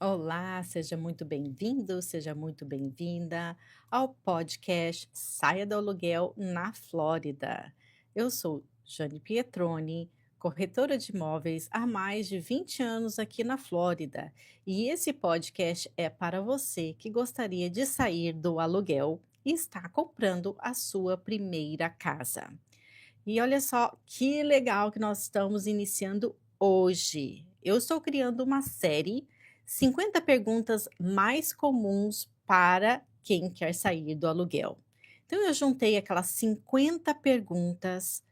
Olá, seja muito bem-vindo, seja muito bem-vinda ao podcast Saia do Aluguel na Flórida. Eu sou Jane Pietroni, corretora de imóveis há mais de 20 anos aqui na Flórida, e esse podcast é para você que gostaria de sair do aluguel e está comprando a sua primeira casa. E olha só que legal que nós estamos iniciando hoje. Eu estou criando uma série 50 perguntas mais comuns para quem quer sair do aluguel. Então eu juntei aquelas 50 perguntas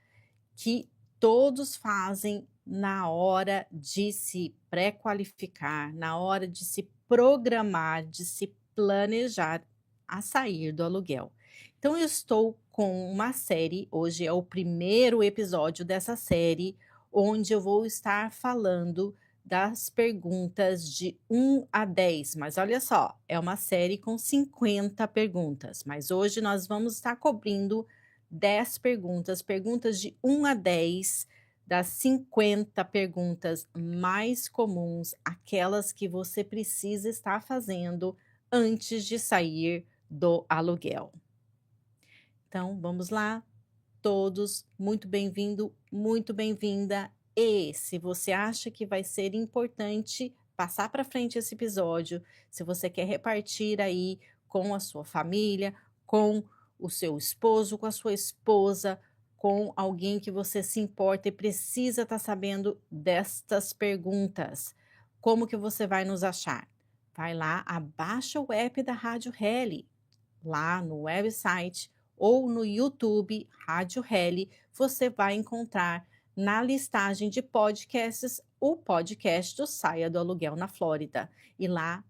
que todos fazem na hora de se pré-qualificar, na hora de se programar, de se planejar a sair do aluguel. Então, eu estou com uma série, hoje é o primeiro episódio dessa série, onde eu vou estar falando das perguntas de 1 a 10. Mas olha só, é uma série com 50 perguntas, mas hoje nós vamos estar cobrindo 10 perguntas, perguntas de 1 a 10 das 50 perguntas mais comuns, aquelas que você precisa estar fazendo antes de sair do aluguel. Então, vamos lá, todos, muito bem-vindo, muito bem-vinda. E se você acha que vai ser importante passar para frente esse episódio, se você quer repartir aí com a sua família, com o seu esposo, com a sua esposa, com alguém que você se importa e precisa estar sabendo destas perguntas, como que você vai nos achar? Vai lá, abaixa o app da Rádio Reli, lá no website ou no YouTube Rádio Reli, você vai encontrar na listagem de podcasts o podcast do Saia do Aluguel na Flórida. E lá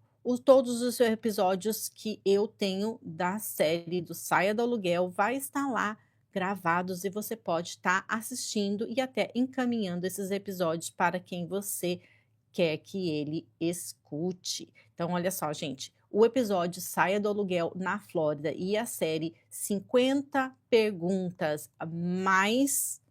todos os episódios que eu tenho da série do Saia do Aluguel vai estar lá gravados e você pode estar assistindo e até encaminhando esses episódios para quem você quer que ele escute. Então, olha só, gente, o episódio Saia do Aluguel na Flórida e a série 50 perguntas mais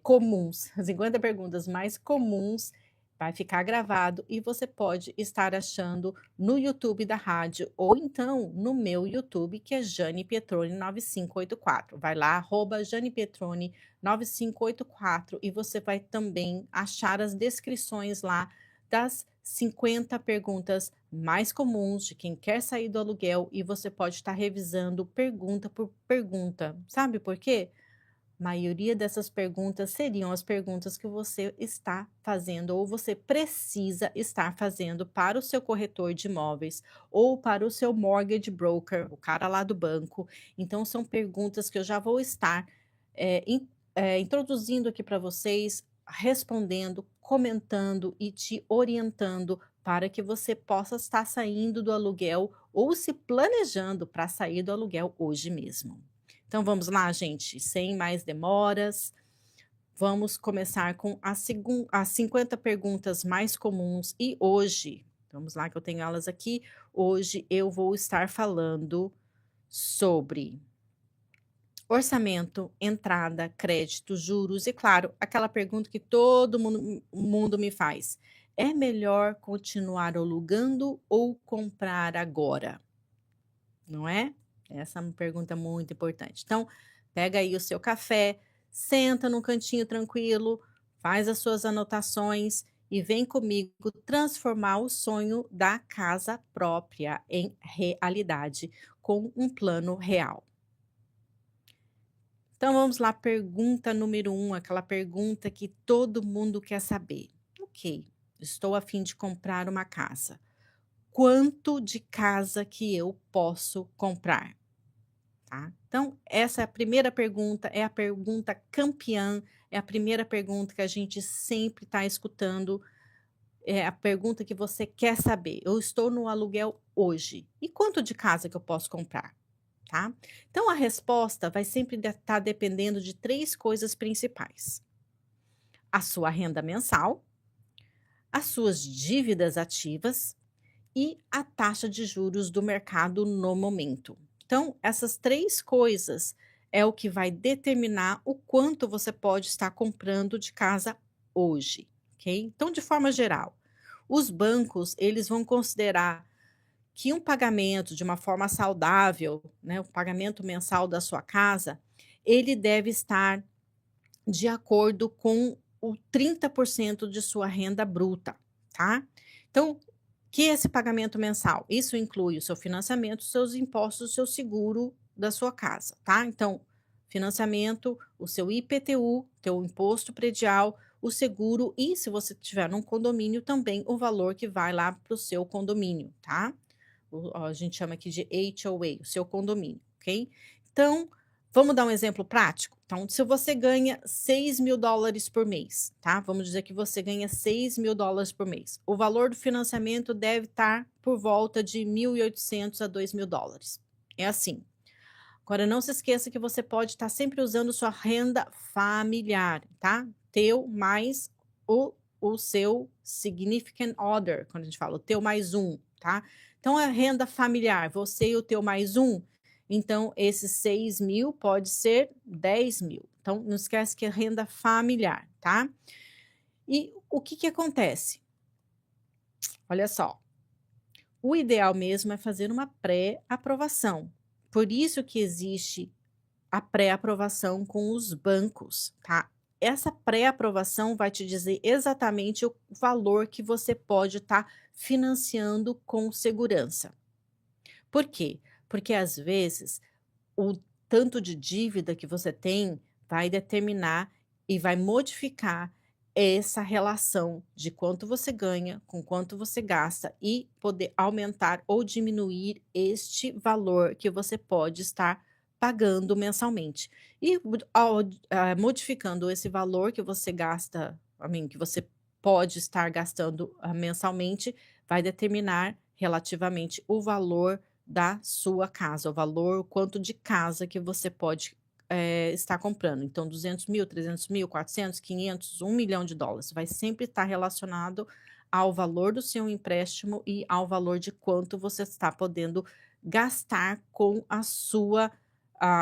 comuns, 50 perguntas mais comuns, vai ficar gravado e você pode estar achando no YouTube da rádio ou então no meu YouTube, que é Jane Pietroni 9584. Vai lá, Jane Pietroni 9584 e você vai também achar as descrições lá das 50 perguntas mais comuns de quem quer sair do aluguel e você pode estar revisando pergunta por pergunta. Sabe por quê? Maioria dessas perguntas seriam as perguntas que você está fazendo ou você precisa estar fazendo para o seu corretor de imóveis ou para o seu mortgage broker, o cara lá do banco. Então, são perguntas que eu já vou estar introduzindo aqui para vocês, respondendo, comentando e te orientando para que você possa estar saindo do aluguel ou se planejando para sair do aluguel hoje mesmo. Então vamos lá, gente, sem mais demoras, vamos começar com as 50 perguntas mais comuns e hoje, vamos lá que eu tenho elas aqui, hoje eu vou estar falando sobre orçamento, entrada, crédito, juros e claro, aquela pergunta que todo mundo me faz: "É melhor continuar alugando ou comprar agora?", não é? Essa é uma pergunta muito importante. Então, pega aí o seu café, senta num cantinho tranquilo, faz as suas anotações e vem comigo transformar o sonho da casa própria em realidade com um plano real. Então vamos lá, pergunta número 1, aquela pergunta que todo mundo quer saber. Ok, estou a fim de comprar uma casa. Quanto de casa que eu posso comprar? Tá? Então, essa é a primeira pergunta, é a pergunta campeã, é a primeira pergunta que a gente sempre está escutando, é a pergunta que você quer saber. Eu estou no aluguel hoje. E quanto de casa que eu posso comprar? Tá? Então, a resposta vai sempre estar dependendo de três coisas principais: a sua renda mensal, as suas dívidas ativas e a taxa de juros do mercado no momento. Então, essas três coisas é o que vai determinar o quanto você pode estar comprando de casa hoje, ok? Então, de forma geral, os bancos, eles vão considerar que um pagamento de uma forma saudável, né, o pagamento mensal da sua casa, ele deve estar de acordo com o 30% de sua renda bruta, tá. Então, que é esse pagamento mensal? Isso inclui o seu financiamento, os seus impostos, o seu seguro da sua casa, tá. Então, financiamento, o seu IPTU, teu imposto predial, o seguro e, se você tiver num condomínio, também o valor que vai lá para o seu condomínio, tá. A gente chama aqui de HOA, o seu condomínio, ok? Então, vamos dar um exemplo prático? Então, se você ganha US$ 6.000 por mês, tá? Vamos dizer que você ganha US$ 6.000 por mês. O valor do financiamento deve estar por volta de 1.800 a US$ 2.000. É assim. Agora, não se esqueça que você pode estar sempre usando sua renda familiar, tá? Teu mais o seu significant other, quando a gente fala o teu mais um, tá? Então, a renda familiar, você e o teu mais um, então esses 6.000 pode ser 10.000. Então, não esquece que é renda familiar, tá? E o que que acontece? Olha só, o ideal mesmo é fazer uma pré-aprovação. Por isso que existe a pré-aprovação com os bancos, tá? Essa pré-aprovação vai te dizer exatamente o valor que você pode estar financiando com segurança. Por quê? Porque às vezes o tanto de dívida que você tem vai determinar e vai modificar essa relação de quanto você ganha com quanto você gasta e poder aumentar ou diminuir este valor que você pode estar pagando mensalmente. E modificando esse valor que você gasta, que você pode estar gastando mensalmente, vai determinar relativamente o valor da sua casa, o valor, o quanto de casa que você pode, estar comprando. Então 200.000, 300.000, 400, 500, US$ 1.000.000, vai sempre estar relacionado ao valor do seu empréstimo e ao valor de quanto você está podendo gastar com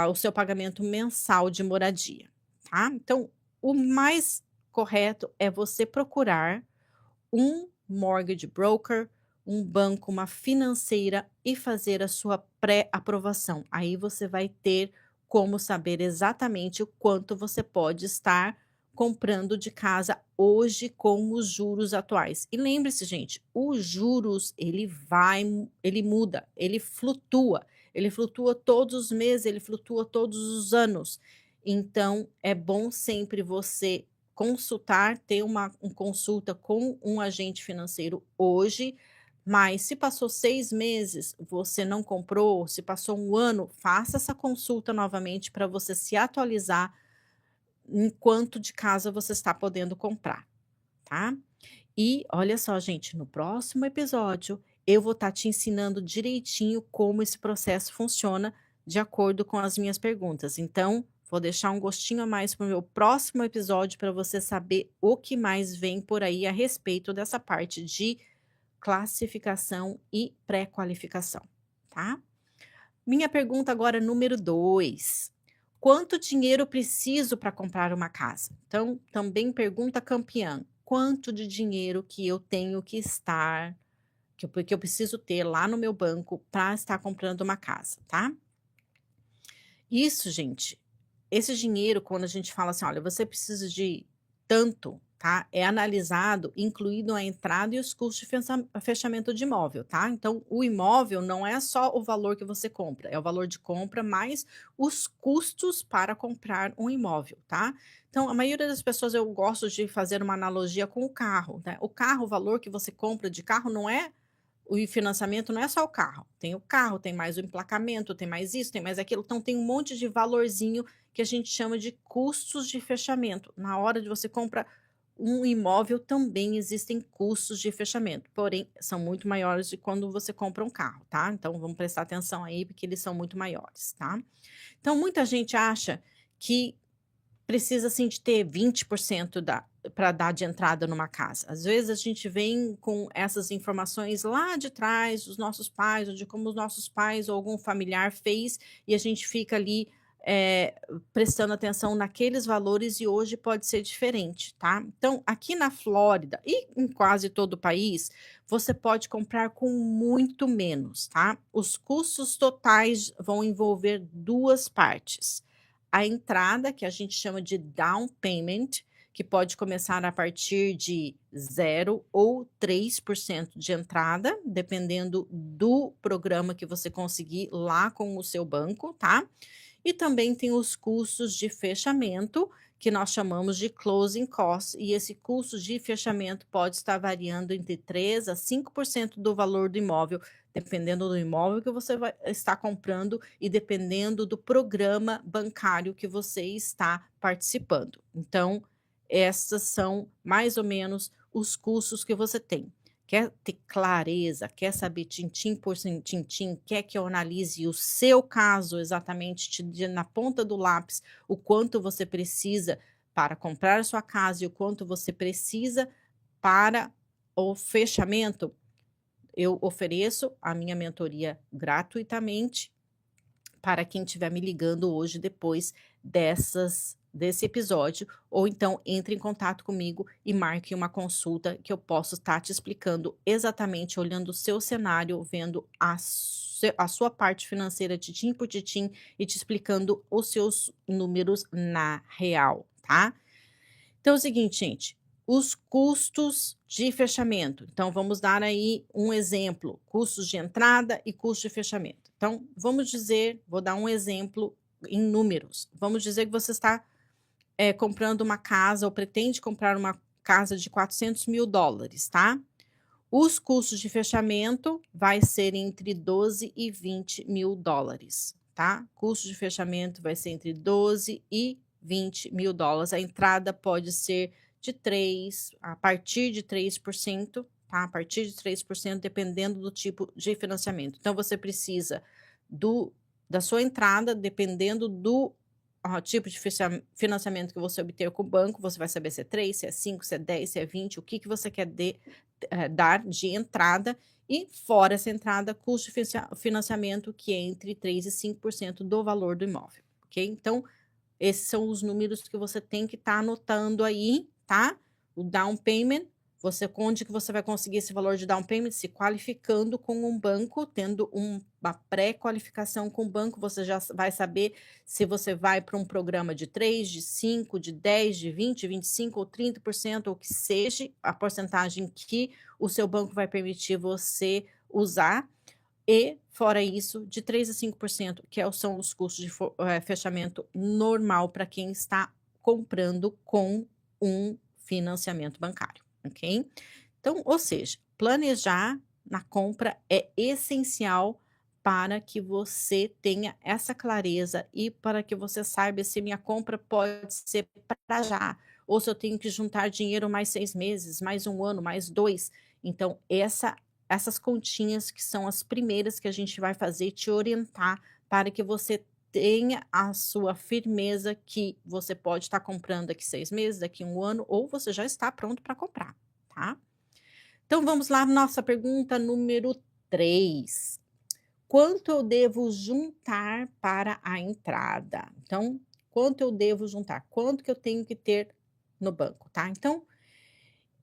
o seu pagamento mensal de moradia, tá. Então, o mais correto é você procurar um mortgage broker, um banco, uma financeira e fazer a sua pré-aprovação. Aí você vai ter como saber exatamente o quanto você pode estar comprando de casa hoje com os juros atuais. E lembre-se, gente, os juros ele muda, ele flutua todos os meses, ele flutua todos os anos. Então, é bom sempre você consultar, ter uma consulta com um agente financeiro hoje, mas se passou 6 meses, você não comprou, se passou um ano, faça essa consulta novamente para você se atualizar em quanto de casa você está podendo comprar, tá. E olha só, gente, no próximo episódio eu vou estar te ensinando direitinho como esse processo funciona de acordo com as minhas perguntas. Então, vou deixar um gostinho a mais para o meu próximo episódio para você saber o que mais vem por aí a respeito dessa parte de classificação e pré-qualificação, tá? Minha pergunta agora número 2. Quanto dinheiro preciso para comprar uma casa? Então, também pergunta campeã. Quanto de dinheiro que eu tenho que estar, que eu preciso ter lá no meu banco para estar comprando uma casa, tá? Isso, gente, esse dinheiro, quando a gente fala assim, olha, você precisa de tanto, tá? É analisado, incluído a entrada e os custos de fechamento de imóvel, tá? Então, o imóvel não é só o valor que você compra, é o valor de compra mais os custos para comprar um imóvel, tá? Então, a maioria das pessoas, eu gosto de fazer uma analogia com o carro, né? O carro, o valor que você compra de carro não é o financiamento, não é só o carro, tem mais o emplacamento, tem mais isso, tem mais aquilo, então tem um monte de valorzinho que a gente chama de custos de fechamento. Na hora de você comprar um imóvel também existem custos de fechamento, porém são muito maiores de quando você compra um carro, tá? Então vamos prestar atenção aí, porque eles são muito maiores, tá? Então muita gente acha que precisa, assim, de ter 20% para dar de entrada numa casa. Às vezes a gente vem com essas informações lá de trás, dos nossos pais, ou de como os nossos pais ou algum familiar fez, e a gente fica ali, prestando atenção naqueles valores e hoje pode ser diferente, tá. Então, aqui na Flórida e em quase todo o país, você pode comprar com muito menos, tá. Os custos totais vão envolver 2 partes: a entrada, que a gente chama de down payment, que pode começar a partir de 0 ou 3% de entrada, dependendo do programa que você conseguir lá com o seu banco, tá. E também tem os custos de fechamento, que nós chamamos de closing costs, e esse custo de fechamento pode estar variando entre 3 a 5% do valor do imóvel, dependendo do imóvel que você vai estar comprando e dependendo do programa bancário que você está participando. Então, essas são mais ou menos os custos que você tem. Quer ter clareza, quer saber tintim por tintim, quer que eu analise o seu caso exatamente, te dê na ponta do lápis o quanto você precisa para comprar a sua casa e o quanto você precisa para o fechamento? Eu ofereço a minha mentoria gratuitamente para quem estiver me ligando hoje depois desse episódio, ou então entre em contato comigo e marque uma consulta que eu posso estar te explicando exatamente, olhando o seu cenário, vendo a sua parte financeira titim por titim e te explicando os seus números na real, tá? Então é o seguinte, gente, os custos de fechamento. Então vamos dar aí um exemplo, custos de entrada e custo de fechamento. Então vamos dizer, vou dar um exemplo em números. Vamos dizer que você está comprando uma casa ou pretende comprar uma casa de US$ 400.000, tá? Os custos de fechamento vai ser entre 12 e US$ 20.000, tá? Custo de fechamento vai ser entre 12 e US$ 20.000. A entrada pode ser de 3, a partir de 3%, tá? A partir de 3%, dependendo do tipo de financiamento. Então, você precisa da sua entrada, dependendo do tipo de financiamento que você obter com o banco, você vai saber se é 3, se é 5, se é 10, se é 20, o que que você quer dar de entrada, e fora essa entrada, custo de financiamento, que é entre 3 e 5% do valor do imóvel, ok? Então, esses são os números que você tem que estar anotando aí, tá? O down payment, onde que você vai conseguir esse valor de down payment? Se qualificando com um banco, tendo uma pré-qualificação com o banco, você já vai saber se você vai para um programa de 3, de 5, de 10, de 20, 25 ou 30%, ou que seja a porcentagem que o seu banco vai permitir você usar. E, fora isso, de 3 a 5%, são os custos de fechamento normal para quem está comprando com um financiamento bancário, ok? Então, ou seja, planejar na compra é essencial para que você tenha essa clareza e para que você saiba se minha compra pode ser para já, ou se eu tenho que juntar dinheiro mais 6 meses, mais um ano, mais 2. Então, essas continhas que são as primeiras que a gente vai fazer, te orientar para que você tenha a sua firmeza que você pode estar comprando daqui 6 meses, daqui um ano, ou você já está pronto para comprar, tá? Então vamos lá, nossa pergunta número 3. Quanto eu devo juntar para a entrada? Então, quanto eu devo juntar? Quanto que eu tenho que ter no banco, tá? Então,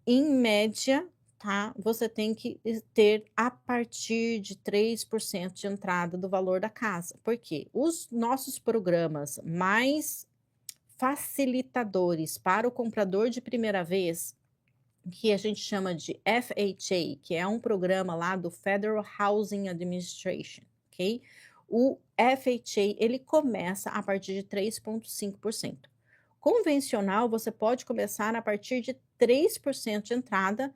em média, tá, você tem que ter a partir de 3% de entrada do valor da casa. Por quê? Os nossos programas mais facilitadores para o comprador de primeira vez, que a gente chama de FHA, que é um programa lá do Federal Housing Administration, ok? O FHA, ele começa a partir de 3,5%. Convencional, você pode começar a partir de 3% de entrada,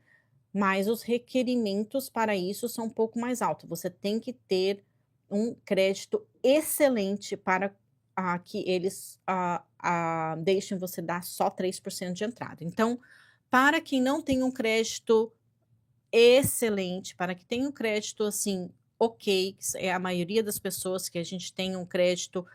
mas os requerimentos para isso são um pouco mais altos. Você tem que ter um crédito excelente para que eles deixem você dar só 3% de entrada. Então, para quem não tem um crédito excelente, para que tenha um crédito assim, ok, que é a maioria das pessoas que a gente tem um crédito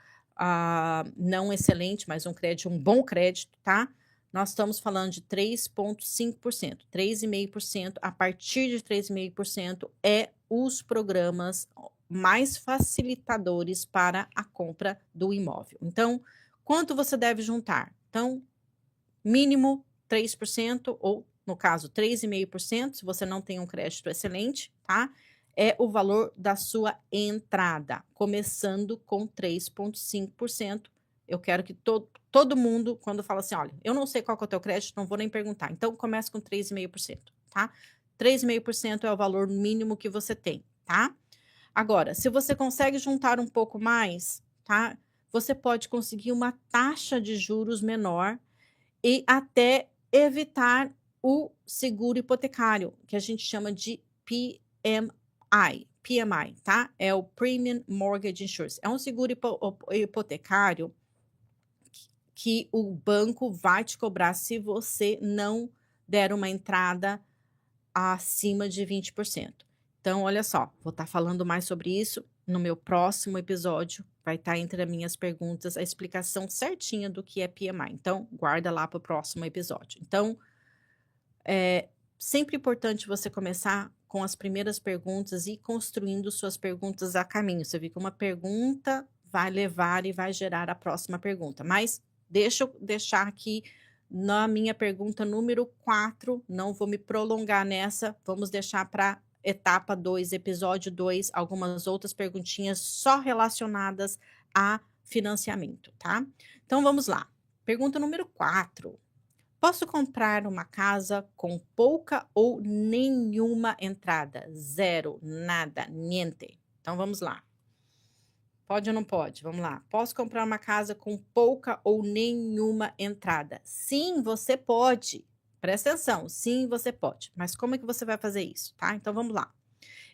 não excelente, mas um bom crédito, tá? Nós estamos falando de 3,5%, 3,5%, a partir de 3,5% é os programas mais facilitadores para a compra do imóvel. Então, quanto você deve juntar? Então, mínimo 3% ou, no caso, 3,5%, se você não tem um crédito excelente, tá? É o valor da sua entrada, começando com 3,5%. Eu quero que todo mundo, quando fala assim: olha, eu não sei qual que é o teu crédito, não vou nem perguntar. Então, comece com 3,5%, tá? 3,5% é o valor mínimo que você tem, tá? Agora, se você consegue juntar um pouco mais, tá? Você pode conseguir uma taxa de juros menor e até evitar o seguro hipotecário, que a gente chama de PMI, tá? É o Premium Mortgage Insurance. É um seguro hipotecário que o banco vai te cobrar se você não der uma entrada acima de 20%. Então, olha só, vou estar falando mais sobre isso no meu próximo episódio. Vai estar entre as minhas perguntas a explicação certinha do que é PMI. Então, guarda lá para o próximo episódio. Então, é sempre importante você começar com as primeiras perguntas e ir construindo suas perguntas a caminho. Você vê que uma pergunta vai levar e vai gerar a próxima pergunta. Mas deixa eu deixar aqui na minha pergunta número 4, não vou me prolongar nessa, vamos deixar para etapa 2, episódio 2, algumas outras perguntinhas só relacionadas a financiamento, tá? Então vamos lá. Pergunta número 4. Posso comprar uma casa com pouca ou nenhuma entrada? Zero, nada, niente. Então vamos lá. Pode ou não pode? Vamos lá. Posso comprar uma casa com pouca ou nenhuma entrada? Sim, você pode. Presta atenção, sim, você pode. Mas como é que você vai fazer isso, tá? Então vamos lá.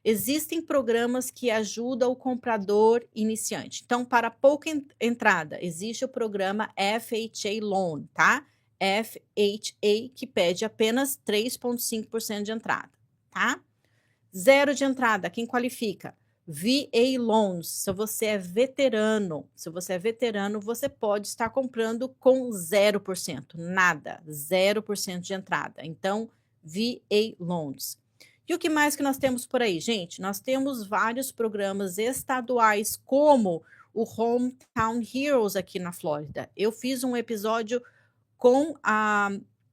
Existem programas que ajudam o comprador iniciante. Então, para pouca entrada, existe o programa FHA Loan, tá? FHA, que pede apenas 3,5% de entrada, tá? Zero de entrada, quem qualifica? VA Loans, se você é veterano, você pode estar comprando com 0%, nada, 0% de entrada. Então, VA Loans. E o que mais que nós temos por aí, gente? Nós temos vários programas estaduais, como o Hometown Heroes aqui na Flórida. Eu fiz um episódio com a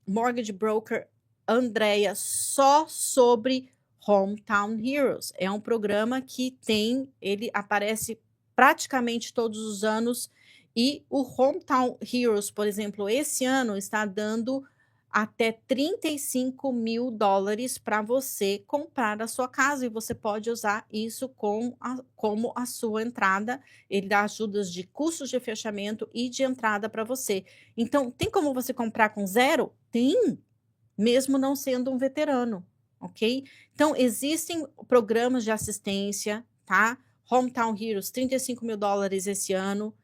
mortgage broker Andrea só sobre Hometown Heroes. É um programa que ele aparece praticamente todos os anos e o Hometown Heroes, por exemplo, esse ano está dando até $35.000 para você comprar a sua casa e você pode usar isso como a sua entrada. Ele dá ajudas de custos de fechamento e de entrada para você. Então, tem como você comprar com zero? Tem, mesmo não sendo um veterano, ok? Então, existem programas de assistência, tá? Hometown Heroes, $35.000 esse ano,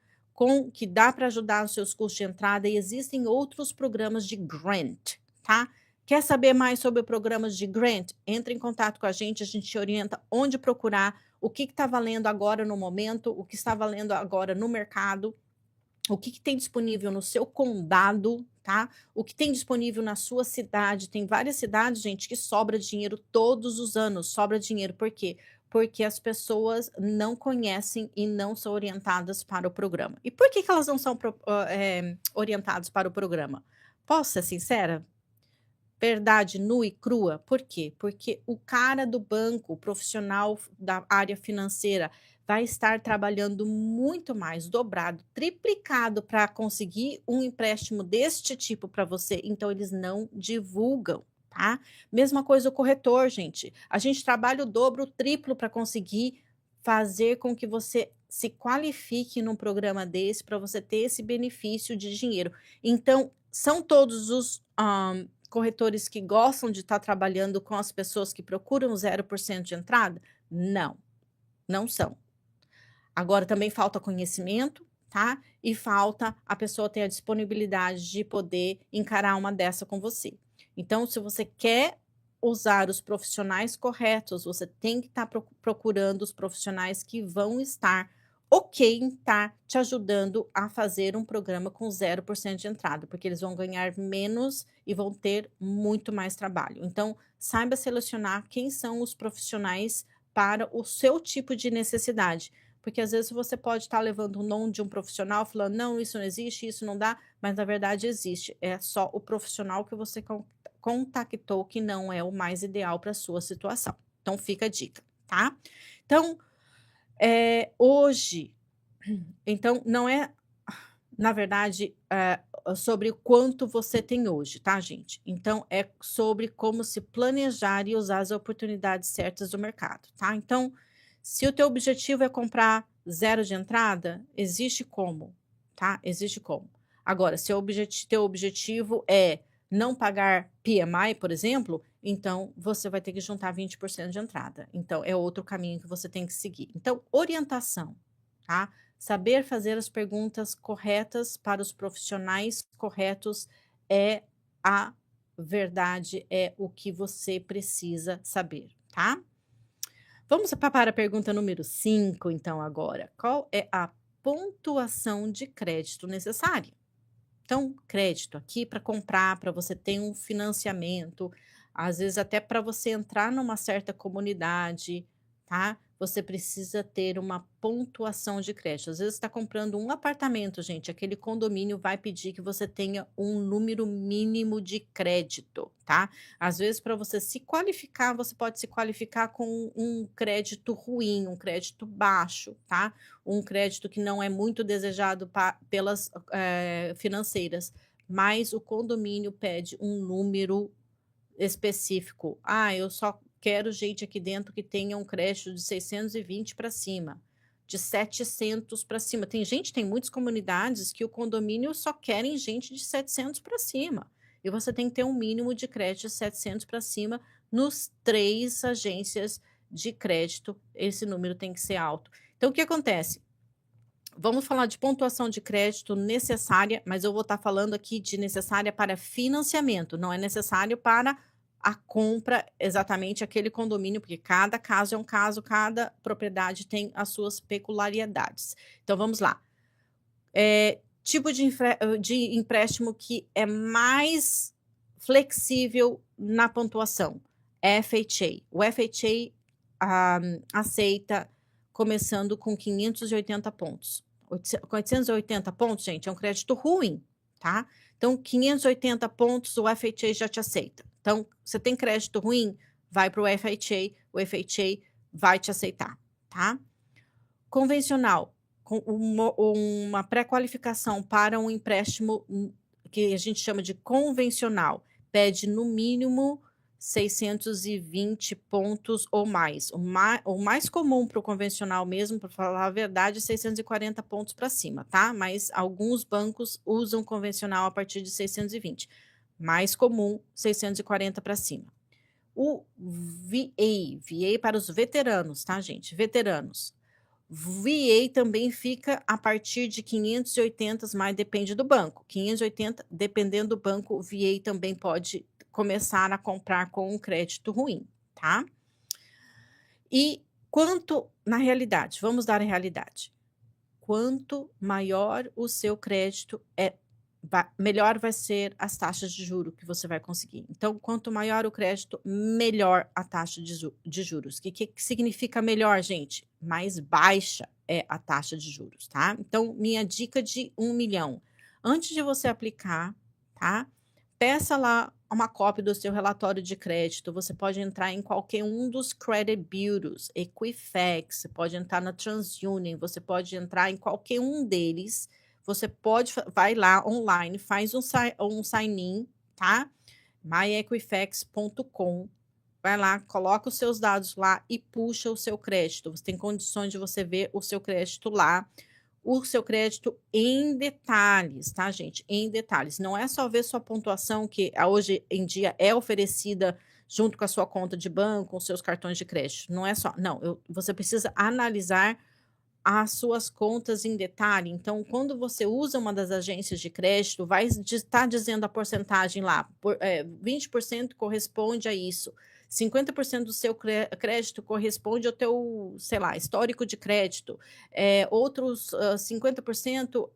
que dá para ajudar os seus custos de entrada, e existem outros programas de grant, tá? Quer saber mais sobre programas de grant? Entre em contato com a gente te orienta onde procurar, o que está valendo agora no momento, o que está valendo agora no mercado, o que tem disponível no seu condado, tá? O que tem disponível na sua cidade. Tem várias cidades, gente, que sobra dinheiro todos os anos. Sobra dinheiro, por quê? Porque as pessoas não conhecem e não são orientadas para o programa. E por que elas não são orientadas para o programa? Posso ser sincera? Verdade nua e crua. Por quê? Porque o cara do banco, o profissional da área financeira, vai estar trabalhando muito mais, dobrado, triplicado para conseguir um empréstimo deste tipo para você. Então, eles não divulgam, tá? Mesma coisa o corretor, gente. A gente trabalha o dobro, o triplo para conseguir fazer com que você se qualifique num programa desse para você ter esse benefício de dinheiro. Então, são todos os corretores que gostam de estar trabalhando com as pessoas que procuram 0% de entrada? Não, não são. Agora também falta conhecimento, tá? E falta a pessoa ter a disponibilidade de poder encarar uma dessa com você. Então, se você quer usar os profissionais corretos, você tem que estar procurando os profissionais que vão estar ok em estar te ajudando a fazer um programa com 0% de entrada, porque eles vão ganhar menos e vão ter muito mais trabalho. Então, saiba selecionar quem são os profissionais para o seu tipo de necessidade. Porque às vezes você pode estar levando o nome de um profissional falando: "Não, isso não existe, isso não dá", mas na verdade existe, é só o profissional que você contactou que não é o mais ideal para a sua situação. Então fica a dica, tá. Então, hoje então não é, na verdade, sobre o quanto você tem hoje, tá, gente. Então é sobre como se planejar e usar as oportunidades certas do mercado, tá. Então, se o teu objetivo é comprar zero de entrada, existe como, tá, existe como. Agora, se o teu objetivo é não pagar PMI, por exemplo, então você vai ter que juntar 20% de entrada. Então é outro caminho que você tem que seguir. Então, orientação, tá. Saber fazer as perguntas corretas para os profissionais corretos é a verdade, é o que você precisa saber, tá? Vamos para a pergunta número 5, então, agora. Qual é a pontuação de crédito necessária? Então, crédito aqui para comprar, para você ter um financiamento, às vezes até para você entrar numa certa comunidade, tá? Você precisa ter uma pontuação de crédito. Às vezes está comprando um apartamento, gente, aquele condomínio vai pedir que você tenha um número mínimo de crédito, tá? Às vezes para você se qualificar, você pode se qualificar com um crédito ruim, um crédito baixo, tá? Um crédito que não é muito desejado pelas financeiras, mas o condomínio pede um número específico. Ah, eu só quero gente aqui dentro que tenha um crédito de 620 para cima, de 700 para cima. Tem muitas comunidades que o condomínio só querem gente de 700 para cima. E você tem que ter um mínimo de crédito de 700 para cima nos 3 agências de crédito. Esse número tem que ser alto. Então, o que acontece? Vamos falar de pontuação de crédito necessária, mas eu vou estar falando aqui de necessária para financiamento, não é necessário para a compra exatamente aquele condomínio, porque cada caso é um caso, cada propriedade tem as suas peculiaridades. Então vamos lá. Tipo de empréstimo que é mais flexível na pontuação, FHA. O FHA, aceita começando com 580 pontos. 880 pontos, gente, é um crédito ruim, tá. Então 580 pontos, o FHA já te aceita. Então, você tem crédito ruim, vai para o FHA vai te aceitar, tá. Convencional, com uma pré-qualificação para um empréstimo, que a gente chama de convencional, pede no mínimo 620 pontos ou mais. O mais comum para o convencional mesmo, para falar a verdade, é 640 pontos para cima, tá? Mas alguns bancos usam convencional a partir de 620. Mais comum, 640 para cima. O VA para os veteranos, tá, gente? Veteranos. VA também fica a partir de 580, mas depende do banco. 580, dependendo do banco, o VA também pode começar a comprar com um crédito ruim, tá? E quanto na realidade, vamos dar a realidade. Quanto maior o seu crédito melhor vai ser as taxas de juro que você vai conseguir. Então, quanto maior o crédito, melhor a taxa de juros. O que significa melhor, gente? Mais baixa é a taxa de juros, tá? Então, minha dica de 1 milhão. Antes de você aplicar, tá? Peça lá uma cópia do seu relatório de crédito. Você pode entrar em qualquer um dos credit bureaus, Equifax, você pode entrar na TransUnion, você pode entrar em qualquer um deles. Você pode vai lá online, faz um sign-in, tá? myequifax.com. Vai lá, coloca os seus dados lá e puxa o seu crédito. Você tem condições de você ver o seu crédito lá, o seu crédito em detalhes, tá, gente? Em detalhes. Não é só ver sua pontuação, que hoje em dia é oferecida junto com a sua conta de banco, com os seus cartões de crédito. Não é só. Não, você precisa analisar as suas contas em detalhe. Então, quando você usa uma das agências de crédito, vai estar dizendo a porcentagem lá, 20% corresponde a isso, 50% do seu crédito corresponde ao teu, sei lá, histórico de crédito, outros 50%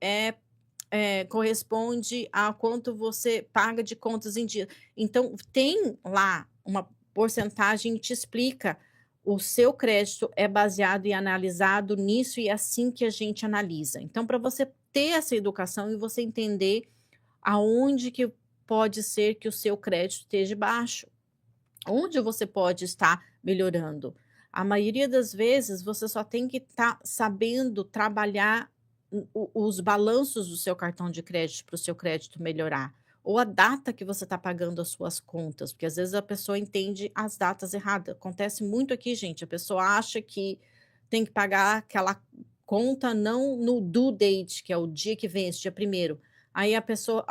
corresponde a quanto você paga de contas em dia. Então, tem lá uma porcentagem que te explica o seu crédito é baseado e analisado nisso e é assim que a gente analisa. Então, para você ter essa educação e você entender aonde que pode ser que o seu crédito esteja baixo, onde você pode estar melhorando. A maioria das vezes você só tem que estar sabendo trabalhar os balanços do seu cartão de crédito para o seu crédito melhorar. Ou a data que você está pagando as suas contas, porque às vezes a pessoa entende as datas erradas. Acontece muito aqui, gente. A pessoa acha que tem que pagar aquela conta não no due date, que é o dia que vence, dia primeiro. Aí a pessoa,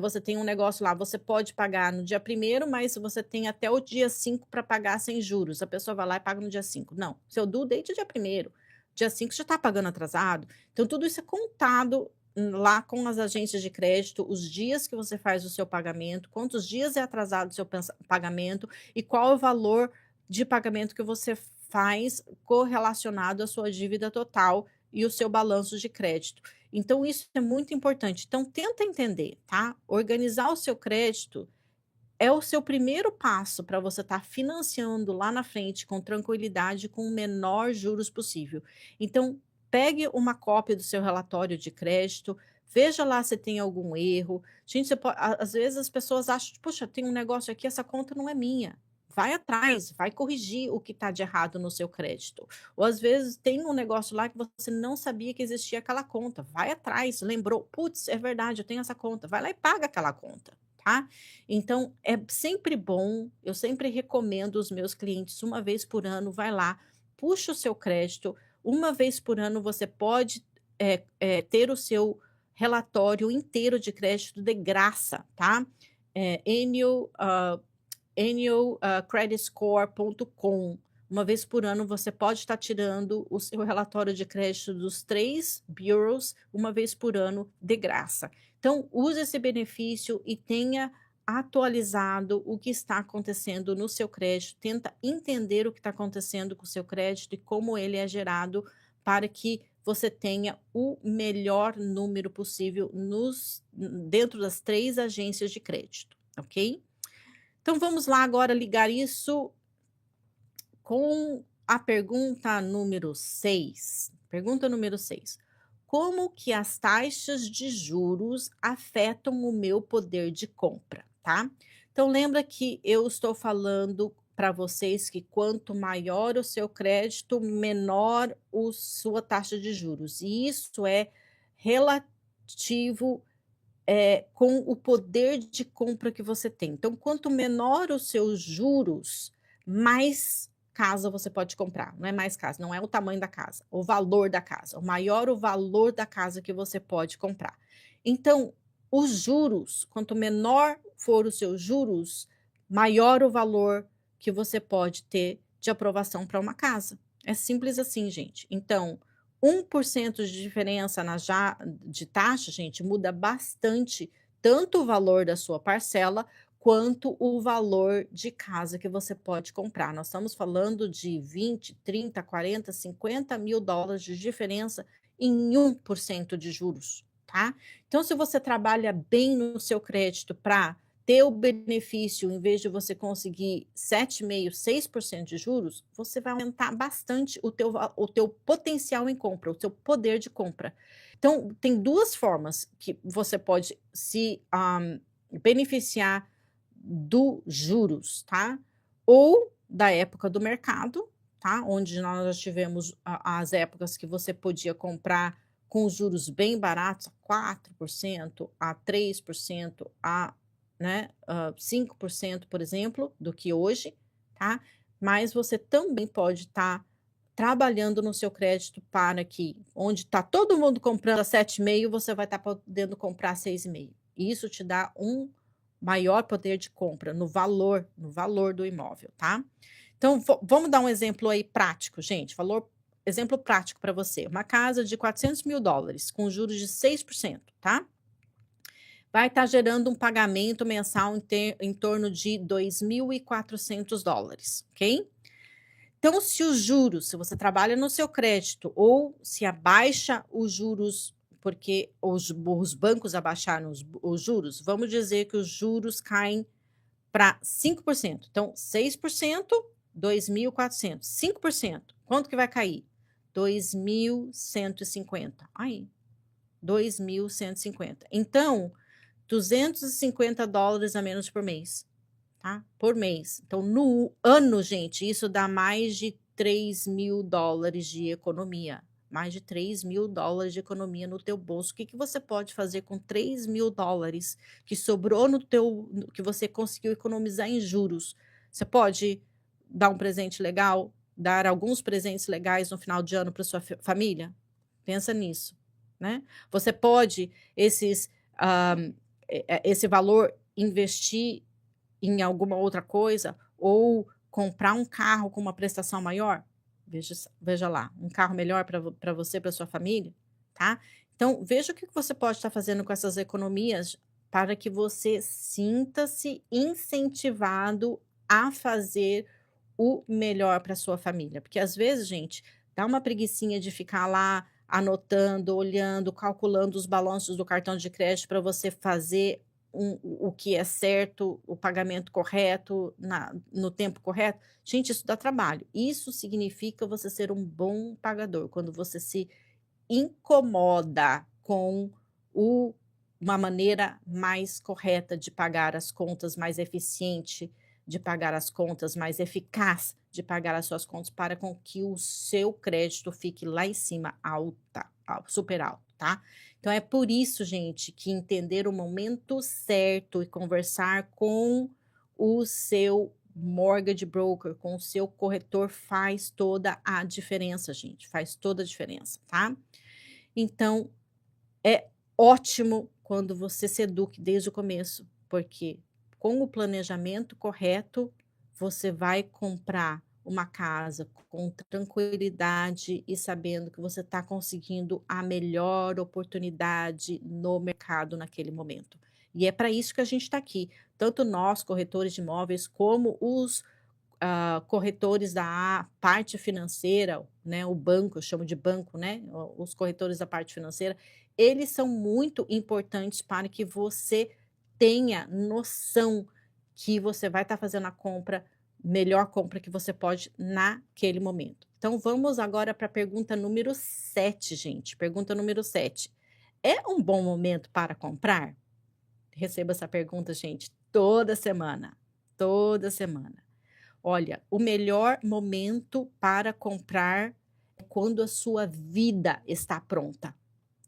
você tem um negócio lá, você pode pagar no dia primeiro, mas você tem até o dia 5 para pagar sem juros. A pessoa vai lá e paga no dia 5. Não, seu due date é dia primeiro, dia 5 já está pagando atrasado. Então tudo isso é contado lá com as agências de crédito, os dias que você faz o seu pagamento, quantos dias é atrasado o seu pagamento e qual é o valor de pagamento que você faz correlacionado à sua dívida total e o seu balanço de crédito. Então isso é muito importante. Então tenta entender, tá? Organizar o seu crédito é o seu primeiro passo para você estar financiando lá na frente com tranquilidade, com o menor juros possível. Então pegue uma cópia do seu relatório de crédito, veja lá se tem algum erro. Gente, às vezes as pessoas acham, poxa, tem um negócio aqui, essa conta não é minha. Vai atrás, vai corrigir o que está de errado no seu crédito. Ou às vezes tem um negócio lá que você não sabia que existia aquela conta. Vai atrás, lembrou, putz, é verdade, eu tenho essa conta. Vai lá e paga aquela conta, tá? Então é sempre bom, eu sempre recomendo os meus clientes, uma vez por ano, vai lá, puxa o seu crédito, uma vez por ano você pode ter o seu relatório inteiro de crédito de graça, tá? Annualcreditscore.com. Uma vez por ano você pode estar tirando o seu relatório de crédito dos 3 bureaus uma vez por ano de graça. Então use esse benefício e tenha atualizado o que está acontecendo no seu crédito, tenta entender o que está acontecendo com o seu crédito e como ele é gerado para que você tenha o melhor número possível dentro das 3 agências de crédito, ok? Então vamos lá agora ligar isso com a pergunta número 6. Pergunta número 6. Como que as taxas de juros afetam o meu poder de compra, tá? Então lembra que eu estou falando para vocês que quanto maior o seu crédito, menor a sua taxa de juros. E isso é relativo com o poder de compra que você tem. Então, quanto menor os seus juros, mais casa você pode comprar. Não é mais casa, não é o tamanho da casa, o valor da casa. O maior o valor da casa que você pode comprar. Então, os juros, quanto menor for os seus juros, maior o valor que você pode ter de aprovação para uma casa. É simples assim, gente. Então, 1% de diferença de taxa, gente, muda bastante tanto o valor da sua parcela quanto o valor de casa que você pode comprar. Nós estamos falando de 20, 30, 40, 50 mil dólares de diferença em 1% de juros, tá? Então, se você trabalha bem no seu crédito para ter o benefício, em vez de você conseguir 7,5%, 6% de juros, você vai aumentar bastante o teu potencial em compra, o teu poder de compra. Então, tem 2 formas que você pode se beneficiar do juros, tá? Ou da época do mercado, tá? Onde nós já tivemos as épocas que você podia comprar com juros bem baratos, a 4%, a 3%, a 5%, por exemplo, do que hoje, tá? Mas você também pode estar trabalhando no seu crédito para que, onde está todo mundo comprando a 7,5, você vai estar podendo comprar a 6,5. E isso te dá um maior poder de compra no valor do imóvel, tá? Então, vamos dar um exemplo aí prático, gente. Exemplo prático para você. Uma casa de 400 mil dólares com juros de 6%, tá? Vai estar gerando um pagamento mensal em torno de 2.400 dólares, ok? Então, se você trabalha no seu crédito ou se abaixa os juros, porque os bancos abaixaram os juros, vamos dizer que os juros caem para 5%. Então, 6% 2.400, 5%, quanto que vai cair? 2.150. Aí, 2.150. Então, $250 a menos por mês, tá? Por mês. Então, no ano, gente, isso dá mais de $3.000 de economia. Mais de $3.000 de economia no teu bolso. O que que você pode fazer com $3.000 que sobrou que você conseguiu economizar em juros? Você pode dar um presente legal, dar alguns presentes legais no final de ano para sua família? Pensa nisso, né? Você pode ah, esse valor investir em alguma outra coisa ou comprar um carro com uma prestação maior? Veja lá, um carro melhor para você, para sua família, tá? Então, veja o que você pode estar fazendo com essas economias para que você sinta-se incentivado a fazer o melhor para sua família. Porque às vezes, gente, dá uma preguicinha de ficar lá anotando, olhando, calculando os balanços do cartão de crédito para você fazer o que é certo, o pagamento correto, no tempo correto. Gente, isso dá trabalho. Isso significa você ser um bom pagador, quando você se incomoda com o uma maneira mais correta de pagar as contas, mais eficiente de pagar as contas, mais eficaz de pagar as suas contas, para com que o seu crédito fique lá em cima, super alto, tá? Então é por isso, gente, que entender o momento certo e conversar com o seu mortgage broker, com o seu corretor, faz toda a diferença, gente, faz toda a diferença, tá? Então, é ótimo quando você se eduque desde o começo, porque com o planejamento correto, você vai comprar uma casa com tranquilidade e sabendo que você está conseguindo a melhor oportunidade no mercado naquele momento. E é para isso que a gente está aqui, tanto nós, corretores de imóveis, como os corretores da parte financeira, né, o banco, eu chamo de banco, né, os corretores da parte financeira, eles são muito importantes para que você tenha noção que você vai estar fazendo a compra, melhor compra que você pode naquele momento. Então vamos agora para a pergunta número 7, gente. Pergunta número 7. É um bom momento para comprar? Receba essa pergunta, gente, toda semana. Toda semana. Olha, o melhor momento para comprar é quando a sua vida está pronta.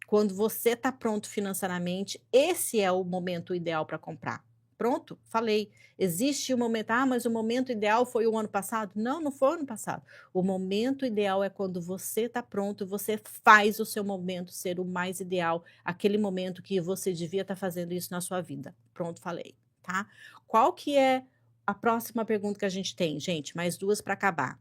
Quando você está pronto financeiramente, esse é o momento ideal para comprar. Pronto, falei. Existe um momento, mas o momento ideal foi o ano passado? Não, não foi o ano passado. O momento ideal é quando você está pronto, você faz o seu momento ser o mais ideal, aquele momento que você devia estar fazendo isso na sua vida. Pronto, falei, tá? Qual que é a próxima pergunta que a gente tem, gente? Mais duas para acabar.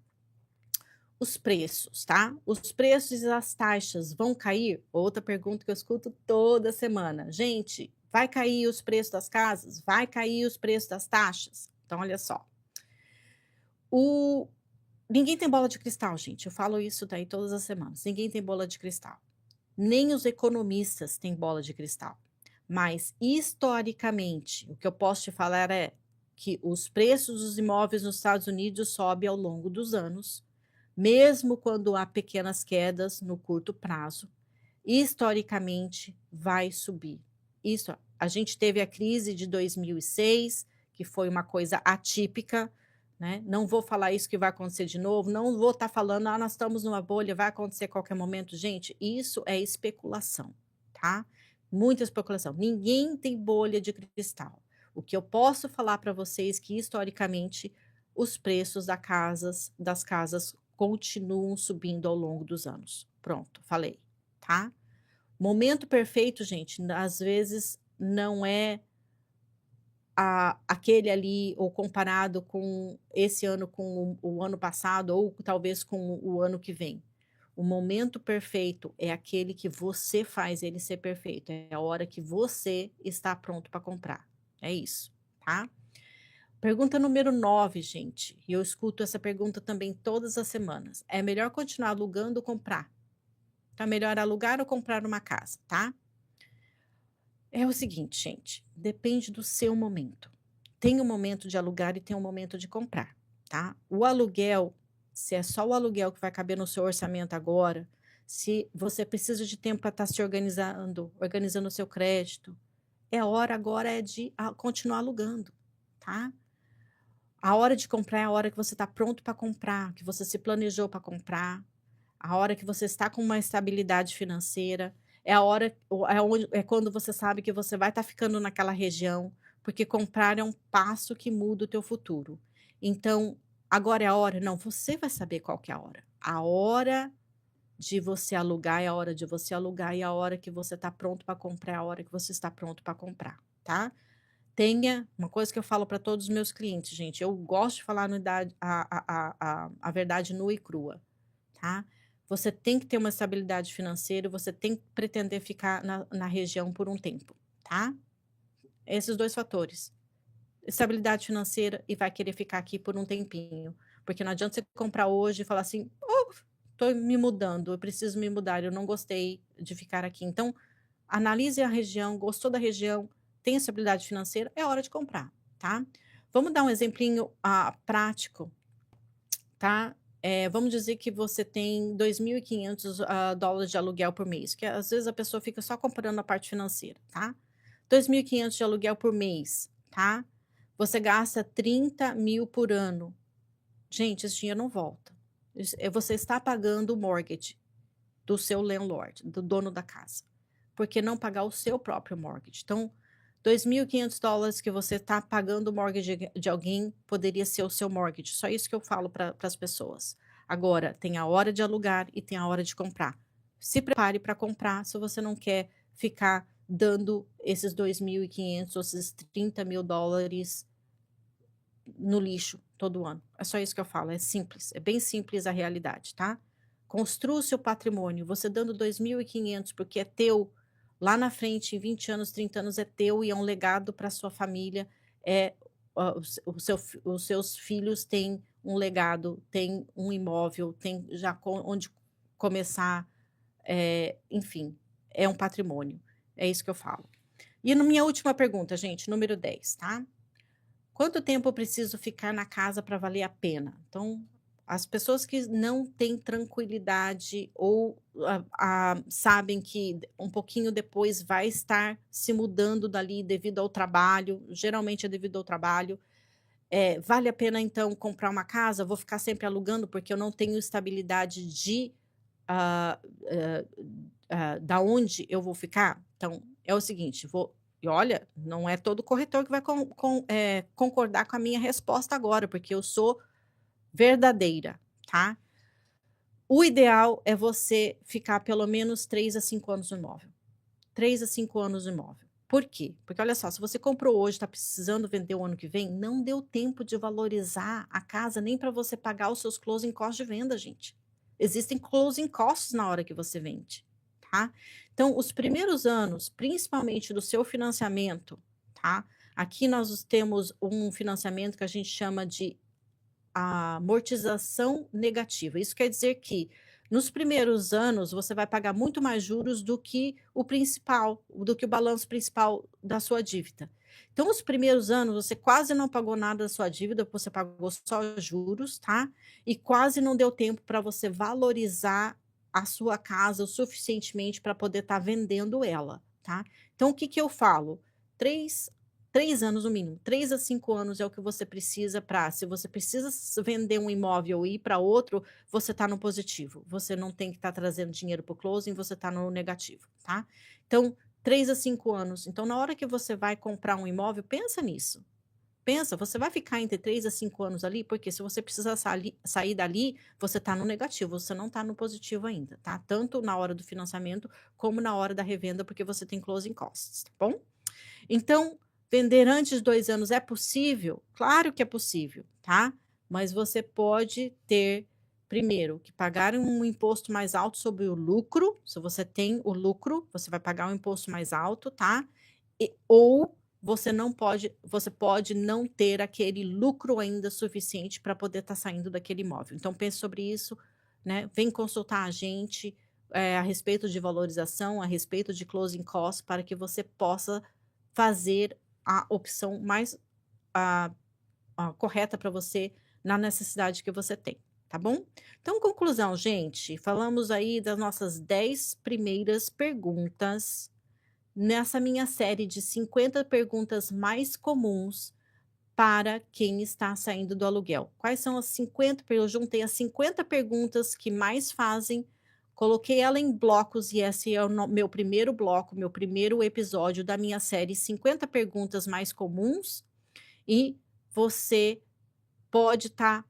Os preços, tá? Os preços e as taxas vão cair? Outra pergunta que eu escuto toda semana. Gente, vai cair os preços das casas? Vai cair os preços das taxas? Então, olha só. Ninguém tem bola de cristal, gente. Eu falo isso daí todas as semanas. Ninguém tem bola de cristal. Nem os economistas têm bola de cristal. Mas, historicamente, o que eu posso te falar é que os preços dos imóveis nos Estados Unidos sobem ao longo dos anos, mesmo quando há pequenas quedas no curto prazo, historicamente vai subir. Isso, a gente teve a crise de 2006, que foi uma coisa atípica, né? Não vou falar isso que vai acontecer de novo, não vou estar falando, nós estamos numa bolha, vai acontecer a qualquer momento. Gente, isso é especulação, tá? Muita especulação. Ninguém tem bolha de cristal. O que eu posso falar para vocês é que, historicamente, os preços das casas continuam subindo ao longo dos anos. Pronto, falei, tá? Momento perfeito, gente, às vezes não é aquele ali, ou comparado com esse ano, com o ano passado, ou talvez com o ano que vem. O momento perfeito é aquele que você faz ele ser perfeito, é a hora que você está pronto para comprar. É isso, tá? Pergunta número 9, gente, e eu escuto essa pergunta também todas as semanas. É melhor continuar alugando ou comprar? Tá melhor alugar ou comprar uma casa, tá? É o seguinte, gente, depende do seu momento. Tem um momento de alugar e tem um momento de comprar. tá? O aluguel, se é só o aluguel que vai caber no seu orçamento agora, se você precisa de tempo para estar se organizando, organizando o seu crédito, é hora agora é de continuar alugando, tá? A hora de comprar é a hora que você está pronto para comprar, que você se planejou para comprar, a hora que você está com uma estabilidade financeira, é a hora, é quando você sabe que você vai estar ficando naquela região, porque comprar é um passo que muda o teu futuro. Então, agora é a hora? Não, você vai saber qual que é a hora. A hora de você alugar é a hora de você alugar e a hora que você está pronto para comprar é a hora que você está pronto para comprar, tá? Tenha uma coisa que eu falo para todos os meus clientes, gente, eu gosto de falar a verdade nua e crua, tá? Você tem que ter uma estabilidade financeira, você tem que pretender ficar na região por um tempo, tá? Esses 2 fatores, estabilidade financeira e vai querer ficar aqui por um tempinho, porque não adianta você comprar hoje e falar assim: "Oh, tô me mudando, eu preciso me mudar, eu não gostei de ficar aqui". Então, analise a região, gostou da região, tem estabilidade financeira, é hora de comprar, tá? Vamos dar um exemplinho, prático, tá? Vamos dizer que você tem $2.500 dólares de aluguel por mês, que às vezes a pessoa fica só comprando a parte financeira, tá? 2.500 de aluguel por mês, tá? Você gasta 30.000 por ano. Gente, esse dinheiro não volta. Você está pagando o mortgage do seu landlord, do dono da casa. Por que não pagar o seu próprio mortgage? Então, $2.500 que você está pagando o mortgage de alguém poderia ser o seu mortgage. Só isso que eu falo para as pessoas. Agora, tem a hora de alugar e tem a hora de comprar. Se prepare para comprar se você não quer ficar dando esses 2.500 ou esses $30.000 no lixo todo ano. É só isso que eu falo, é simples, é bem simples a realidade, tá? Construa o seu patrimônio, você dando 2.500 porque é teu, lá na frente, em 20 anos, 30 anos, é teu e é um legado para sua família, é, os seus filhos têm um legado, têm um imóvel, tem já onde começar, enfim, é um patrimônio, é isso que eu falo. E na minha última pergunta, gente, número 10, tá? Quanto tempo eu preciso ficar na casa para valer a pena? Então, as pessoas que não têm tranquilidade ou sabem que um pouquinho depois vai estar se mudando dali devido ao trabalho, geralmente é devido ao trabalho. Vale a pena então comprar uma casa? Vou ficar sempre alugando porque eu não tenho estabilidade de ah, da onde eu vou ficar? Então, é o seguinte, e olha, não é todo corretor que vai concordar com a minha resposta agora, porque eu sou verdadeira, tá? O ideal é você ficar pelo menos 3 a 5 anos no imóvel. 3 a 5 anos no imóvel. Por quê? Porque olha só, se você comprou hoje, está precisando vender o ano que vem, não deu tempo de valorizar a casa nem para você pagar os seus closing costs de venda, gente. Existem closing costs na hora que você vende, tá? Então, os primeiros anos, principalmente do seu financiamento, tá? Aqui nós temos um financiamento que a gente chama de amortização negativa. Isso quer dizer que nos primeiros anos você vai pagar muito mais juros do que o principal, do que o balanço principal da sua dívida. Então, os primeiros anos você quase não pagou nada da sua dívida, você pagou só juros, tá? E quase não deu tempo para você valorizar a sua casa o suficientemente para poder estar vendendo ela, tá? Então, o que que eu falo? Três 3 anos no mínimo, 3 a 5 anos é o que você precisa para, se você precisa vender um imóvel e ir para outro, você está no positivo. Você não tem que estar trazendo dinheiro para o closing, você está no negativo, tá? Então, 3 a 5 anos. Então, na hora que você vai comprar um imóvel, pensa nisso. Pensa, você vai ficar entre 3 a 5 anos ali, porque se você precisar sair dali, você está no negativo, você não está no positivo ainda, tá? Tanto na hora do financiamento, como na hora da revenda, porque você tem closing costs, tá bom? Então, vender antes de 2 anos é possível? Claro que é possível, tá? Mas você pode ter, primeiro, que pagar um imposto mais alto sobre o lucro. Se você tem o lucro, você vai pagar um imposto mais alto, tá? Ou você pode não ter aquele lucro ainda suficiente para poder estar saindo daquele imóvel. Então, pense sobre isso, né? Vem consultar a gente a respeito de valorização, a respeito de closing costs, para que você possa fazer a opção mais correta para você na necessidade que você tem, tá bom? Então, conclusão, gente, falamos aí das nossas 10 primeiras perguntas nessa minha série de 50 perguntas mais comuns para quem está saindo do aluguel. Quais são as 50? Eu juntei as 50 perguntas que mais fazem, coloquei ela em blocos e esse é o meu primeiro bloco, meu primeiro episódio da minha série 50 perguntas mais comuns e você pode estar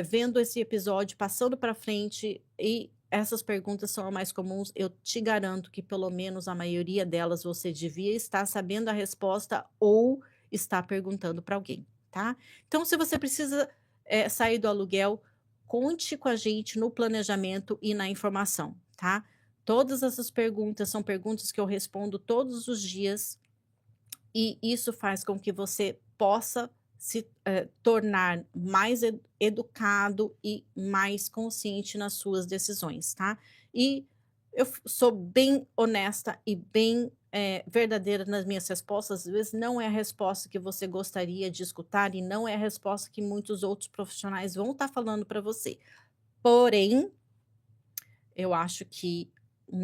vendo esse episódio, passando para frente e essas perguntas são as mais comuns. Eu te garanto que pelo menos a maioria delas você devia estar sabendo a resposta ou estar perguntando para alguém, tá? Então, se você precisa sair do aluguel, conte com a gente no planejamento e na informação, tá? Todas essas perguntas são perguntas que eu respondo todos os dias e isso faz com que você possa se tornar mais educado e mais consciente nas suas decisões, tá? E eu sou bem honesta e bem verdadeira nas minhas respostas. Às vezes não é a resposta que você gostaria de escutar e não é a resposta que muitos outros profissionais vão estar falando para você. Porém, eu acho que a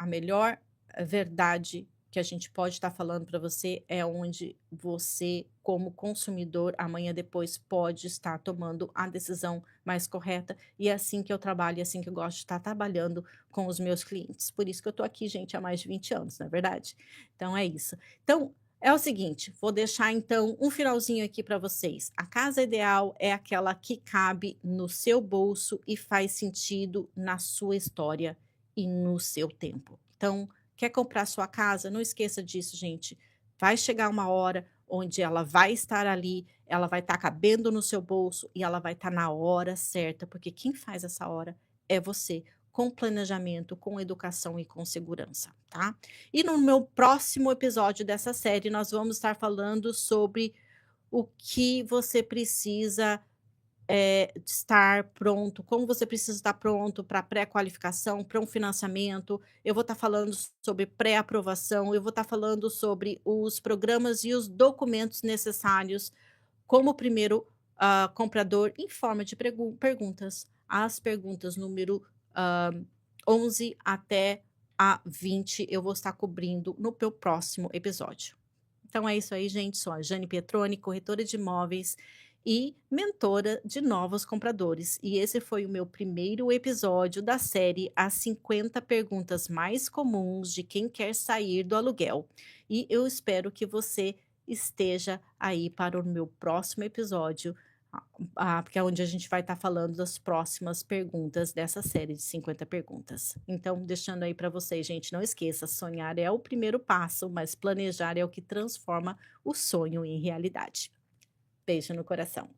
melhor verdade que a gente pode estar falando para você é onde você, como consumidor, amanhã depois pode estar tomando a decisão mais correta, e é assim que eu trabalho, é assim que eu gosto de estar trabalhando com os meus clientes. Por isso que eu estou aqui, gente, há mais de 20 anos, não é verdade? Então é isso. Então, é o seguinte, vou deixar então um finalzinho aqui para vocês. A casa ideal é aquela que cabe no seu bolso e faz sentido na sua história e no seu tempo. Então, quer comprar sua casa? Não esqueça disso, gente. Vai chegar uma hora onde ela vai estar ali, ela vai estar cabendo no seu bolso e ela vai estar na hora certa, porque quem faz essa hora é você, com planejamento, com educação e com segurança, tá? E no meu próximo episódio dessa série, nós vamos estar falando sobre o que você precisa estar pronto, como você precisa estar pronto para pré-qualificação, para um financiamento. Eu vou estar falando sobre pré-aprovação, eu vou estar falando sobre os programas e os documentos necessários como primeiro comprador em forma de perguntas. As perguntas número 11 até a 20 eu vou estar cobrindo no meu próximo episódio. Então é isso aí, gente. Sou a Jane Pietroni, corretora de imóveis e mentora de novos compradores. E esse foi o meu primeiro episódio da série As 50 Perguntas Mais Comuns de Quem Quer Sair do Aluguel. E eu espero que você esteja aí para o meu próximo episódio, porque é onde a gente vai estar falando das próximas perguntas dessa série de 50 perguntas. Então, deixando aí para vocês, gente, não esqueça, sonhar é o primeiro passo, mas planejar é o que transforma o sonho em realidade. Beijo no coração.